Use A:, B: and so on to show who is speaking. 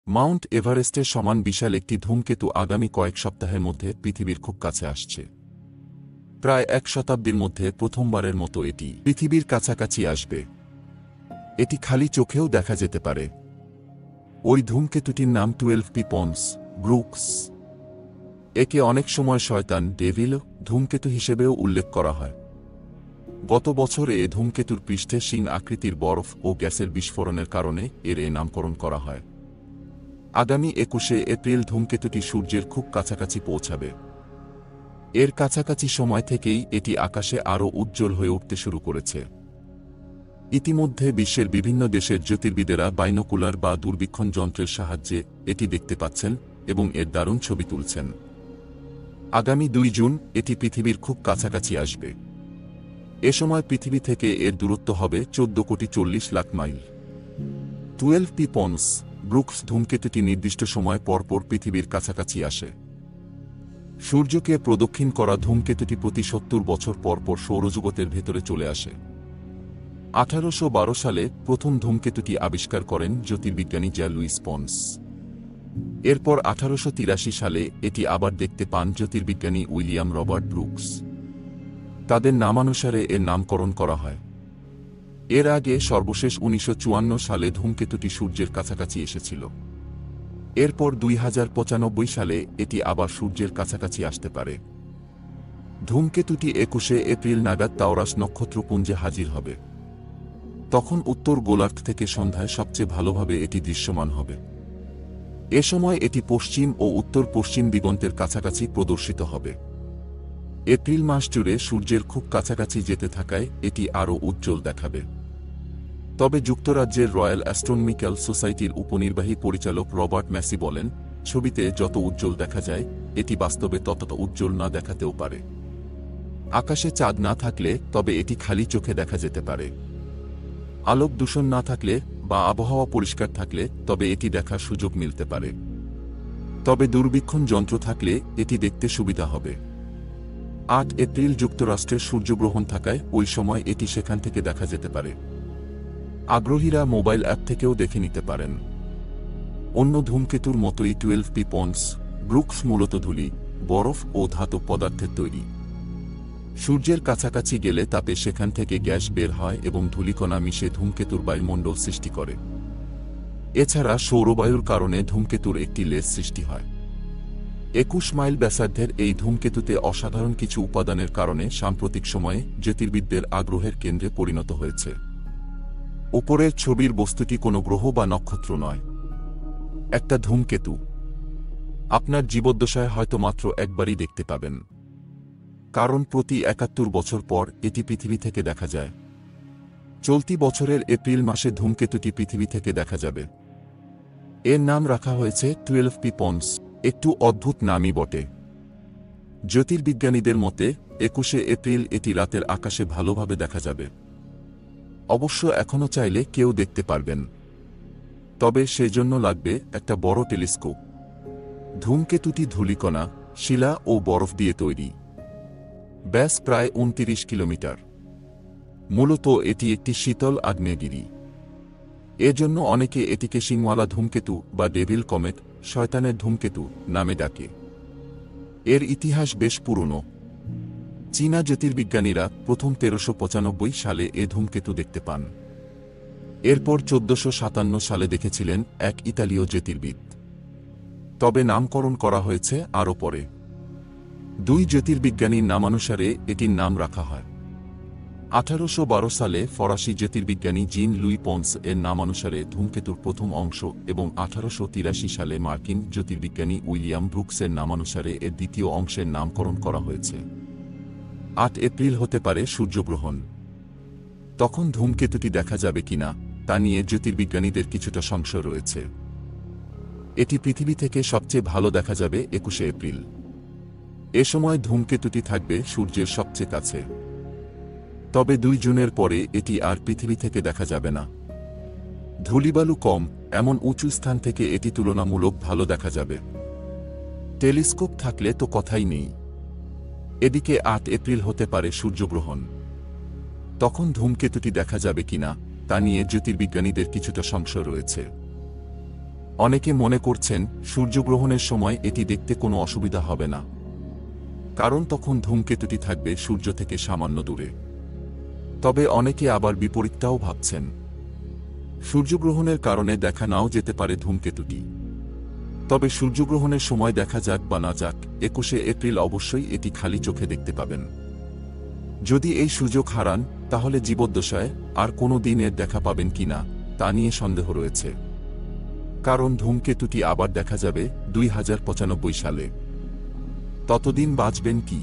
A: Mount এভারেস্টের সমান বিশাল একটি ধূমকেতু আগামী কয়েক সপ্তাহের মধ্যে পৃথিবীর খুব কাছে আসছে। প্রায় এক শতাব্দীর মধ্যে প্রথমবারের মতো এটি পৃথিবীর কাছাকাছি আসবে। এটি খালি চোখেও দেখা যেতে পারে। ওই ধূমকেতুটির নাম 12P পন্স ব্রুকস। একে অনেক সময় শয়তান ডেভিল ধূমকেতু হিসেবেও উল্লেখ করা হয়। গত বছর এ ধূমকেতুর পৃষ্ঠে শিং আকৃতির বরফ ও গ্যাসের বিস্ফোরণের কারণে এর নামকরণ করা হয়। আগামী 21শে এপ্রিল ধূমকেতুটি সূর্যের খুব কাছাকাছি পৌঁছাবে। এর কাছাকাছি সময় থেকেই এটি আকাশে আরও উজ্জ্বল হয়ে উঠতে শুরু করেছে। ইতিমধ্যে বিশ্বের বিভিন্ন দেশের জ্যোতির্বিদেরা বাইনোকুলার বা দূরবীক্ষণ যন্ত্রের সাহায্যে এটি দেখতে পাচ্ছেন এবং এর দারুণ ছবি তুলছেন। আগামী 2 জুন এটি পৃথিবীর খুব কাছাকাছি আসবে। এ সময় পৃথিবী থেকে এর দূরত্ব হবে 14,40,00,000 মাইল। 12P পন্স ব্রুকস ধূমকেতুটি নির্দিষ্ট সময় পরপর পৃথিবীর কাছাকাছি আসে। সূর্যকে প্রদক্ষিণ করা ধূমকেতুটি প্রতি 70 বছর পরপর সৌরজগতের ভেতরে চলে আসে। 1812 সালে প্রথম ধূমকেতুটি আবিষ্কার করেন জ্যোতির্বিজ্ঞানী জ্যা লুইস পন্স। এরপর 1883 সালে এটি আবার দেখতে পান জ্যোতির্বিজ্ঞানী উইলিয়াম রবার্ট ব্রুকস। তাদের নামানুসারে এর নামকরণ করা হয়। এর আগে সর্বশেষ 1954 সালে ধূমকেতুটি সূর্যের কাছাকাছি এসেছিল। এরপর 2095 সালে এটি আবার সূর্যের কাছাকাছি আসতে পারে। ধূমকেতুটি 21শে এপ্রিল নাগাদ তাওরাস নক্ষত্রপুঞ্জে হাজির হবে। তখন উত্তর গোলার্ধ থেকে সন্ধ্যায় সবচেয়ে ভালোভাবে এটি দৃশ্যমান হবে। এ সময় এটি পশ্চিম ও উত্তর পশ্চিম দিগন্তের কাছাকাছি প্রদর্শিত হবে। এপ্রিল মাস জুড়ে সূর্যের খুব কাছাকাছি যেতে থাকায় এটি আরও উজ্জ্বল দেখাবে। তবে যুক্তরাজ্যের রয়্যাল অ্যাস্ট্রোনমিক্যাল সোসাইটির উপনির্বাহী পরিচালক রবার্ট ম্যাসি বলেন, ছবিতে যত উজ্জ্বল দেখা যায় এটি বাস্তবে ততটা উজ্জ্বল না দেখাতেও পারে। আকাশে চাঁদ না থাকলে তবে এটি খালি চোখে দেখা যেতে পারে। আলোক দূষণ না থাকলে বা আবহাওয়া পরিষ্কার থাকলে তবে এটি দেখার সুযোগ মিলতে পারে। তবে দূরবীক্ষণ যন্ত্র থাকলে এটি দেখতে সুবিধা হবে। 8 এপ্রিল যুক্তরাষ্ট্রের সূর্যগ্রহণ থাকায় ওই সময় এটি সেখান থেকে দেখা যেতে পারে। আগ্রহীরা মোবাইল অ্যাপ থেকেও দেখে নিতে পারেন। অন্য ধূমকেতুর মতোই 12P পন্স ব্রুকস মূলত ধূলি, বরফ ও ধাতব পদার্থের তৈরি। সূর্যের কাছাকাছি গেলে তাপে সেখান থেকে গ্যাস বের হয় এবং ধূলিকণা মিশে ধূমকেতুর বায়ুমণ্ডল সৃষ্টি করে। এছাড়া সৌরবায়ুর কারণে ধূমকেতুর একটি লেজ সৃষ্টি হয়। 21 মাইল ব্যাসার্ধের এই ধূমকেতুতে অসাধারণ কিছু উপাদানের কারণে সাম্প্রতিক সময়ে জ্যোতির্বিদদের আগ্রহের কেন্দ্রে পরিণত হয়েছে। উপরের ছবির বস্তুটি কোনো গ্রহ বা নক্ষত্র নয়, একটা ধূমকেতু। আপনার জীবদ্দশায় হয়তো মাত্র একবারই দেখতে পাবেন, কারণ প্রতি 71 বছর পর এটি পৃথিবী থেকে দেখা যায়। চলতি বছরের এপ্রিল মাসে ধূমকেতুটি পৃথিবী থেকে দেখা যাবে। এর নাম রাখা হয়েছে 12P পন্স। একটু অদ্ভুত নামই বটে। জ্যোতির্বিজ্ঞানীদের মতে 21শে এপ্রিল এটি রাতের আকাশে ভালোভাবে দেখা যাবে। অবশ্য এখনও চাইলে কেউ দেখতে পারবেন, তবে সেজন্য লাগবে একটা বড় টেলিস্কোপ। ধূমকেতুটি ধূলিকণা, শিলা ও বরফ দিয়ে তৈরি। ব্যাস প্রায় 29 কিলোমিটার। মূলত এটি একটি শীতল আগ্নেয়গিরি। এজন্য অনেকে এটিকে শিংওয়ালা ধূমকেতু বা ডেভিল কমেট, শয়তানের ধূমকেতু নামে ডাকে। এর ইতিহাস বেশ পুরনো। চীনা জ্যোতির্বিজ্ঞানীরা প্রথম 1395 সালে এ ধূমকেতু দেখতে পান। এরপর 1457 সালে দেখেছিলেন এক ইতালীয় জ্যোতির্বিদ। তবে নামকরণ করা হয়েছে আরও পরে। 2 জ্যোতির্বিজ্ঞানীর নামানুসারে এটির নাম রাখা হয়। 1812 সালে ফরাসি জ্যোতির্বিজ্ঞানী জিন লুই পন্স এর নামানুসারে ধূমকেতুর প্রথম অংশ এবং 1883 সালে মার্কিন জ্যোতির্বিজ্ঞানী উইলিয়াম ব্রুকসের নামানুসারে এর দ্বিতীয় অংশের নামকরণ করা হয়েছে। 8 এপ্রিল হতে পারে সূর্যগ্রহণ। তখন ধূমকেতুটি দেখা যাবে কিনা তা নিয়ে জ্যোতির্বিজ্ঞানীদের কিছুটা সংশয় রয়েছে। এটি পৃথিবী থেকে সবচেয়ে ভালো দেখা যাবে 21শে এপ্রিল। এ সময় ধূমকেতুটি থাকবে সূর্যের সবচেয়ে কাছে। তবে 2 জুনের পরে এটি আর পৃথিবী থেকে দেখা যাবে না। ধূলিবালু কম এমন উঁচু স্থান থেকে এটি তুলনামূলক ভালো দেখা যাবে। টেলিস্কোপ থাকলে তো কথাই নেই। এদিকে 8 এপ্রিল হতে পারে সূর্যগ্রহণ। তখন ধূমকেতুটি দেখা যাবে কিনা তা নিয়ে জ্যোতির্বিজ্ঞানীদের কিছুটা সংশয় রয়েছে। অনেকে মনে করছেন সূর্যগ্রহণের সময় এটি দেখতে কোনো অসুবিধা হবে না, কারণ তখন ধূমকেতুটি থাকবে সূর্য থেকে সামান্য দূরে। তবে অনেকে আবার বিপরীতটাও ভাবছেন, সূর্যগ্রহণের কারণে দেখা নাও যেতে পারে ধূমকেতুটি। তবে সূর্যগ্রহণের সময় দেখা যাক বা না যাক, 21শে এপ্রিল অবশ্যই এটি খালি চোখে দেখতে পাবেন। যদি এই সুযোগ হারান, তাহলে জীবদ্দশায় আর কোনো দিন এর দেখা পাবেন কিনা তা নিয়ে সন্দেহ রয়েছে। কারণ ধূমকেতুটি আবার দেখা যাবে 2095 সালে। ততদিন বাঁচবেন কি?